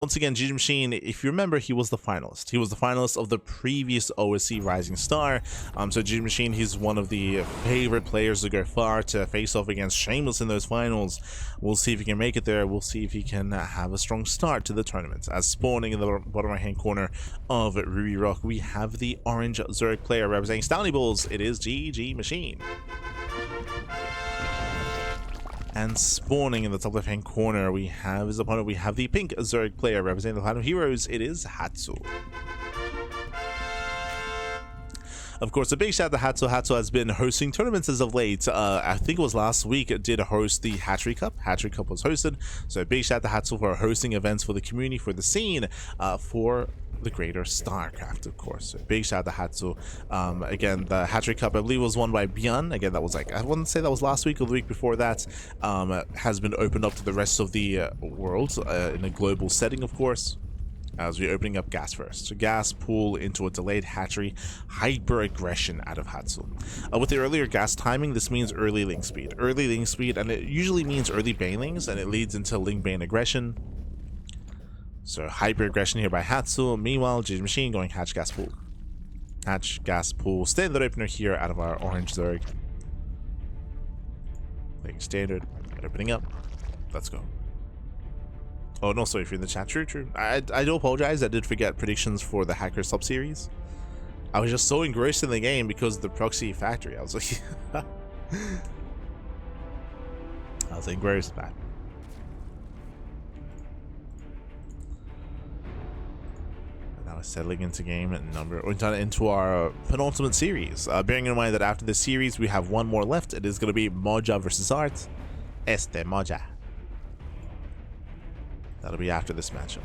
Once again, GgMaChine, if you remember, he was the finalist. He was the finalist of the previous OSC Rising Star. So GgMaChine, he's one of the favorite players to go far to face off against Shameless in those finals. We'll see if he can make it there. We'll see if he can have a strong start to the tournament. As spawning in the bottom right hand corner of Ruby Rock, we have the orange Zurich player representing Stony Bulls. It is GgMaChine. And spawning in the top left hand corner, we have his opponent. We have the pink Zurich player representing the Platinum Heroes. It is Hatsu. Of course, a big shout out to Hatsu. Hatsu has been hosting tournaments as of late. I think it was last week, it did host the Hatchery Cup. Hatchery Cup was hosted. So a big shout out to Hatsu for hosting events for the community, for the scene, for the greater StarCraft, of course. So big shout out to Hatsu. Again, the Hatchery Cup, I believe, was won by Björn. Again, that was like, I wouldn't say that was last week or the week before that. Has been opened up to the rest of the world in a global setting, of course. As we're opening up gas first. So gas pool into a delayed hatchery, hyper aggression out of Hatsu. With the earlier gas timing, this means early link speed. Early link speed, and it usually means early banelings, and it leads into link bane aggression. So hyper aggression here by Hatsu. Meanwhile, GgMaChine going hatch gas pool. Hatch gas pool. Standard opener here out of our orange Zerg. Playing standard. Opening up. Let's go. Oh, no, sorry, if you're in the chat. True. I do apologize. I did forget predictions for the Hacker sub-series. I was just so engrossed in the game because of the proxy factory. I was like... I was engrossed, man. And now we're settling into game number... into our penultimate series. Bearing in mind that after this series, we have one more left. It is going to be Moja versus Art. Moja. That'll be after this matchup.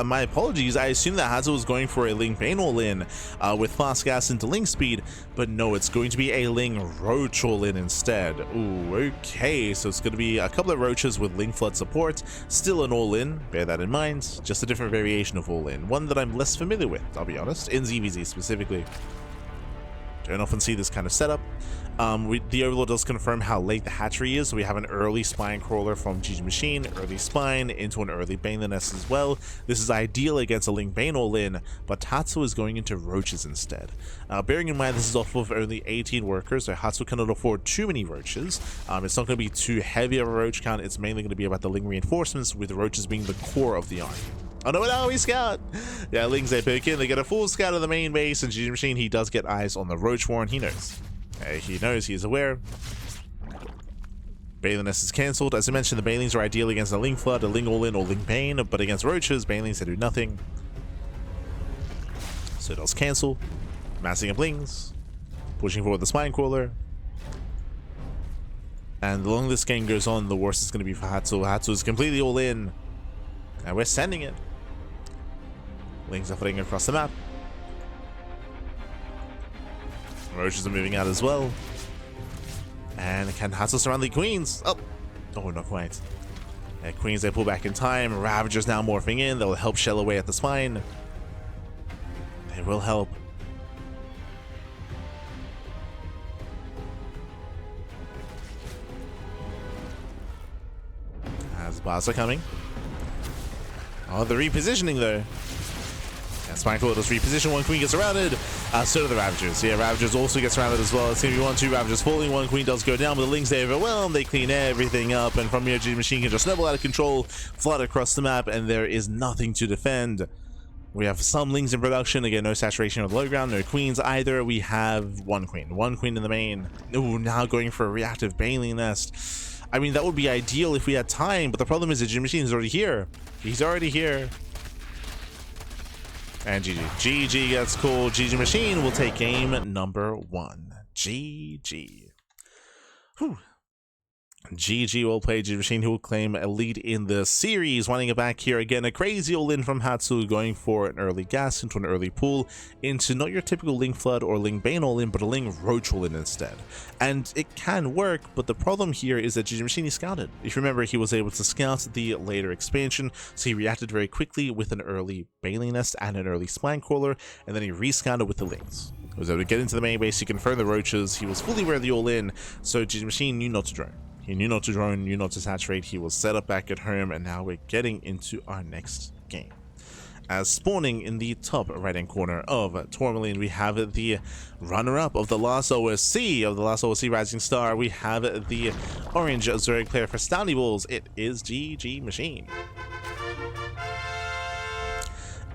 My apologies, I assumed that Hatsu was going for a Ling Bane all-in with fast gas into Ling speed, but no, it's going to be a Ling Roach all-in instead. Ooh, okay, so it's going to be a couple of Roaches with Ling Flood support, still an all-in, bear that in mind, just a different variation of all-in, one that I'm less familiar with, I'll be honest, in ZvZ specifically. Don't often see this kind of setup. The Overlord does confirm how late the hatchery is. So we have an early spine crawler from GgMaChine, early spine into an early Bane nest as well. This is ideal against a Ling Bane all-in, but Hatsu is going into Roaches instead. Bearing in mind this is off of only 18 workers, so Hatsu cannot afford too many Roaches. It's not going to be too heavy of a Roach count. It's mainly going to be about the Ling reinforcements, with the Roaches being the core of the army. Oh no, we scout! Yeah, Lings they poke in, they get a full scout of the main base, and GgMaChine, he does get eyes on the Roach Warren, he knows. He's aware. Bane nest is cancelled. As I mentioned, the Banelings are ideal against a Ling Flood, a Ling All-In, or Ling Bane, but against Roaches, Banelings they do nothing. So it does cancel. Massing up Lings. Pushing forward the Spine Crawler. And the longer this game goes on, the worse it's going to be for Hatsu. Hatsu is completely all-in. And we're sending it. Lings are flying across the map. Roaches are moving out as well. And can Hatsu surround the Queens? Oh, not quite. Queens, they pull back in time. Ravagers now morphing in. They'll help shell away at the spine. They will help. As bars are coming. Oh, the repositioning though. Yeah, Spine Crawler does reposition, one Queen gets surrounded. So do the Ravagers. Yeah, Ravagers also get surrounded as well. It's going to be 1-2 Ravagers falling, one Queen does go down, but the Lings they overwhelm, they clean everything up, and from here GgMaChine can just snowball out of control, flood across the map, and there is nothing to defend. We have some Lings in production, again, no saturation on the low ground, no Queens either. We have one Queen in the main. Ooh, now going for a reactive Baneling nest. I mean, that would be ideal if we had time, but the problem is that GgMaChine is already here. He's already here. And GG gets called. GgMaChine will take game number 1. GG. Whew. GG will play GgMaChine, who will claim a lead in the series. Winding it back here again, a crazy all-in from Hatsu, going for an early gas into an early pool, into not your typical Ling Flood or Ling Bane all-in, but a Ling Roach all-in instead. And it can work, but the problem here is that GgMaChine is scouted. If you remember, he was able to scout the later expansion, so he reacted very quickly with an early Baneling Nest and an early Spine Crawler, and then he rescouted with the Lings. He was able to get into the main base, he confirmed the Roaches, he was fully aware of the all-in, so GgMaChine knew not to drone. He knew not to drone, knew not to saturate, he was set up back at home, and now we're getting into our next game. As spawning in the top right-hand corner of Tourmaline, we have the runner-up of the last OSC Rising Star. We have the orange Zerg player for Stouty Balls. It is GgMaChine.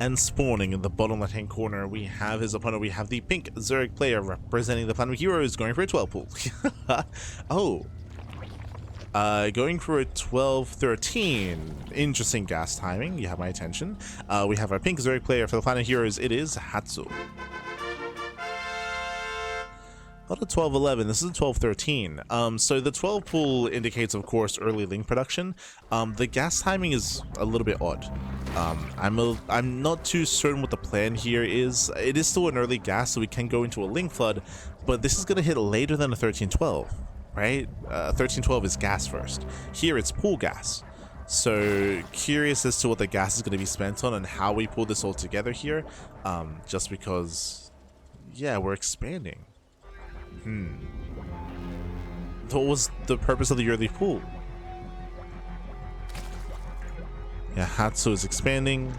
And spawning in the bottom left-hand corner, we have his opponent. We have the pink Zerg player representing the Platinum Heroes, going for a 12 pool. Oh. Going for a 12-13. Interesting gas timing. You have my attention. We have our pink Zerg player for the Planet Heroes. It is Hatsu. Not a 12-11. This is a 12-13. So the 12 pool indicates, of course, early link production. The gas timing is a little bit odd. I'm not too certain what the plan here is. It is still an early gas, so we can go into a link flood, but this is going to hit later than a 13-12. Right? 13-12 is gas first. Here it's pool gas. So curious as to what the gas is going to be spent on and how we pull this all together here. Just because, yeah, we're expanding. What was the purpose of the early pool? Yeah, Hatsu is expanding.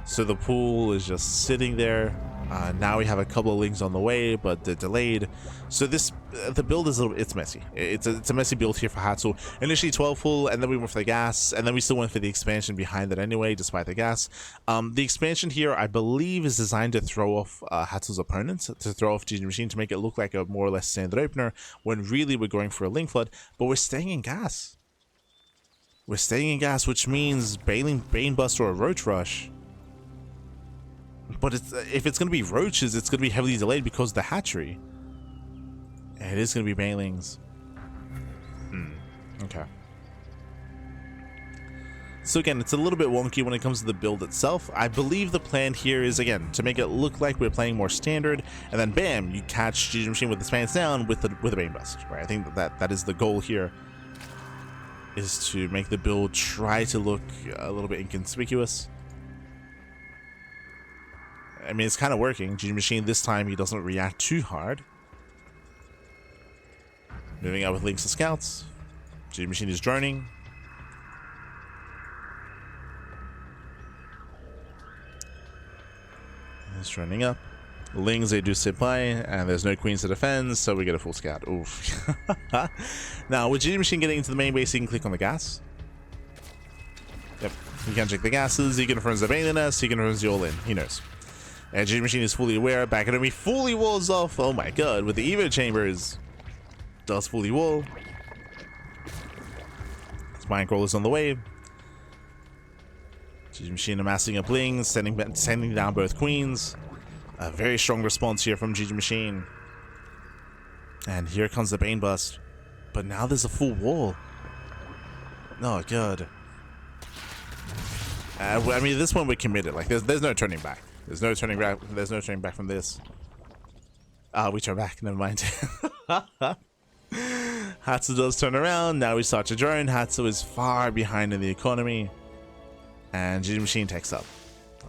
So the pool is just sitting there. Now we have a couple of links on the way, but they're delayed. So the build is it's messy. It's a messy build here for Hatsu. Initially 12 full, and then we went for the gas, and then we still went for the expansion behind it anyway, despite the gas. The expansion here, I believe, is designed to throw off Hatsu's opponents, to throw off GgMaChine, to make it look like a more or less standard opener, when really we're going for a link flood, but we're staying in gas. We're staying in gas, which means Bane Bust or a Roach Rush. But if it's going to be Roaches, it's going to be heavily delayed because of the hatchery. And it is going to be Banelings. Okay. So again, it's a little bit wonky when it comes to the build itself. I believe the plan here is, again, to make it look like we're playing more standard, and then bam, you catch GgMaChine with the spans down with the Bane Bust, right? I think that is the goal here, is to make the build try to look a little bit inconspicuous. I mean, it's kind of working. GgMaChine this time, he doesn't react too hard. Moving out with links to scouts. GgMaChine is droning. He's droning up. Lings, they do sit by, and there's no queens to defend, so we get a full scout. Oof. Now, with GgMaChine getting into the main base, he can click on the gas. Yep, he can check the gases, he confirms the Baneling Nest, he confirms the all-in. He knows. And GgMaChine is fully aware. Back enemy fully walls off. Oh my god, with the Evo chambers. Does fully wall. Spine Crawler's on the way. GgMaChine amassing up lings, sending down both queens. A very strong response here from GgMaChine. And here comes the Bane Bust. But now there's a full wall. Oh god. I mean, this one we're committed. Like, there's no turning back. There's no turning back. There's no turning back from this. We turn back. Never mind. Hatsu does turn around. Now we start to drone. Hatsu is far behind in the economy, and GgMaChine takes up.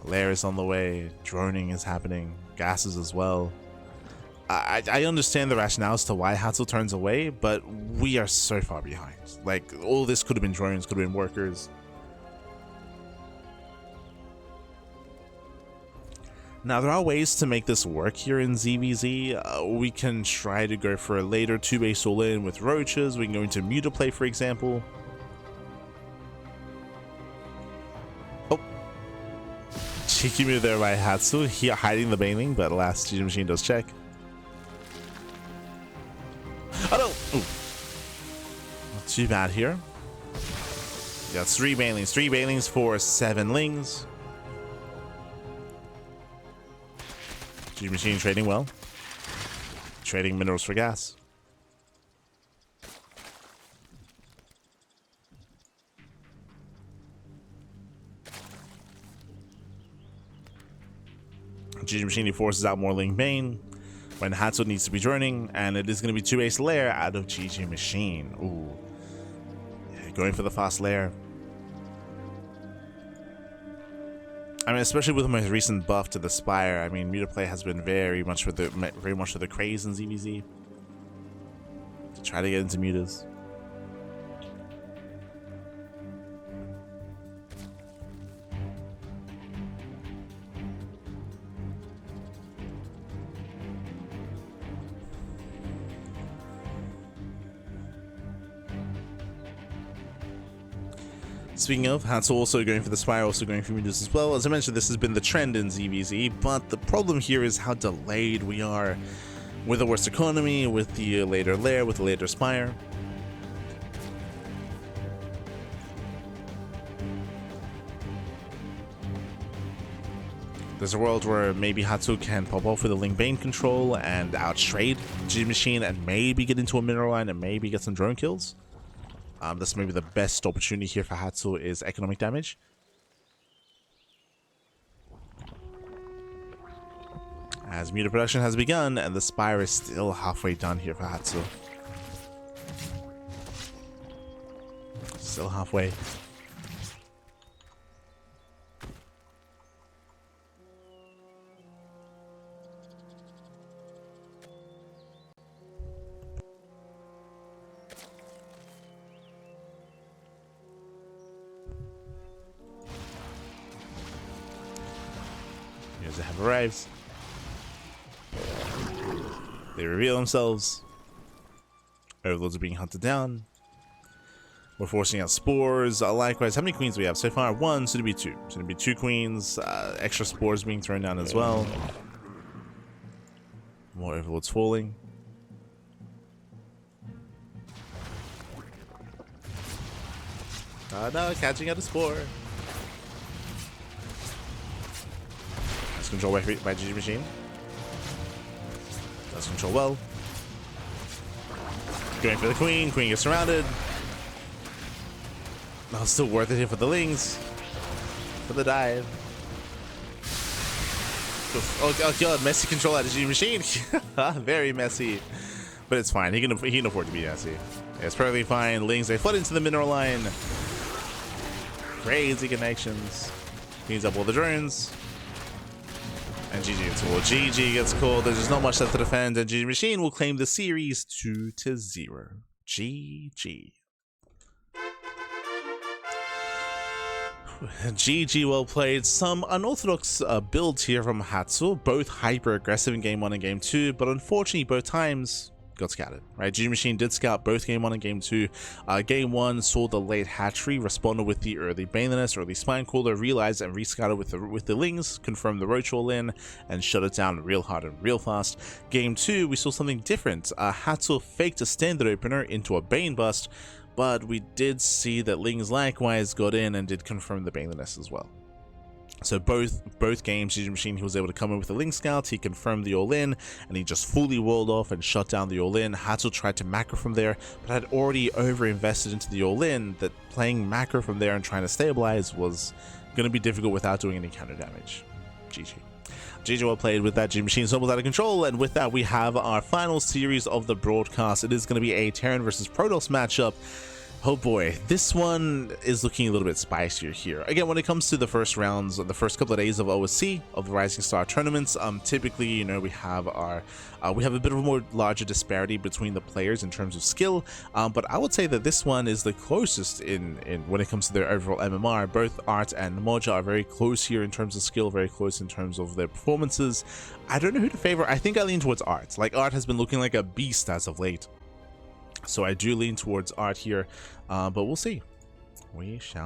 Lair is on the way. Droning is happening. Gases as well. I understand the rationale as to why Hatsu turns away, but we are so far behind. Like, all this could have been drones, could have been workers. Now, there are ways to make this work here in ZvZ. We can try to go for a later 2-base all-in with Roaches. We can go into Mutaplay, for example. Oh. Cheeky move there by Hatsu. Here hiding the Baneling, but alas, GgMaChine does check. Oh no! Ooh. Not too bad here. We got 3 Banelings. 3 Banelings for 7 Lings. GgMaChine trading well. Trading minerals for gas. GgMaChine forces out more Ling Bane when Hatsu needs to be droning, and it is going to be 2 Ace Lair out of GgMaChine. Ooh. Yeah, going for the fast Lair. I mean, especially with the most recent buff to the Spire, I mean, Mutaplay has been very much for the craze in ZvZ. To try to get into mutas. Speaking of, Hatsu also going for the Spire, also going for mutas as well. As I mentioned, this has been the trend in ZvZ, but the problem here is how delayed we are with the worst economy, with the later Lair, with the later Spire. There's a world where maybe Hatsu can pop off with a Ling Bane control and outtrade GgMaChine and maybe get into a mineral line and maybe get some drone kills. This may be the best opportunity here for Hatsu is economic damage. As muta production has begun and the Spire is still halfway done here for Hatsu. Still halfway. Here's the have arrives. They reveal themselves. Overlords are being hunted down. We're forcing out spores. Likewise, how many queens do we have so far? 1, soon to be 2. Soon to be 2 queens. Extra spores being thrown down as well. More overlords falling. Oh no, catching out a spore. That's controlled by GgMaChine. Does control well. Going for the queen. Queen gets surrounded. No, still worth it here for the Lings. For the dive. Oh god, messy control out of GgMaChine. Very messy. But it's fine. He can afford to be messy. It's perfectly fine. Lings, they flood into the mineral line. Crazy connections. Cleans up all the drones. And GG gets called. GG gets called. There's just not much left to defend, and GgMaChine will claim the series 2-0. GG. GG, well played. Some unorthodox builds here from Hatsu, both hyper aggressive in game 1 and game 2, but unfortunately both times got scouted, right? GgMaChine did scout both game 1 and game 2. Game 1 saw the late hatchery, responded with the early Baneliness, early Spine Caller, realized and rescouted with the Lings, confirmed the Roach all in, and shut it down real hard and real fast. Game 2, we saw something different. Hatsu faked a standard opener into a Bane bust, but we did see that Lings likewise got in and did confirm the Baneliness as well. So both games, GgMaChine, he was able to come in with the Ling Scout, he confirmed the all-in, and he just fully walled off and shut down the all-in. Hatsu tried to macro from there, but had already over-invested into the all-in, that playing macro from there and trying to stabilize was going to be difficult without doing any counter damage. GG. GG, well played. With that, GgMaChine snowballs out of control, and with that we have our final series of the broadcast. It is going to be a Terran versus Protoss matchup. Oh boy, this one is looking a little bit spicier here. Again, when it comes to the first rounds, the first couple of days of OSC, of the Rising Star tournaments, typically, you know, we have a bit of a more larger disparity between the players in terms of skill, but I would say that this one is the closest in when it comes to their overall MMR. Both Art and Moja are very close here in terms of skill, very close in terms of their performances. I don't know who to favor. I think I lean towards Art. Like, Art has been looking like a beast as of late. So I do lean towards Art here, but we'll see. We shall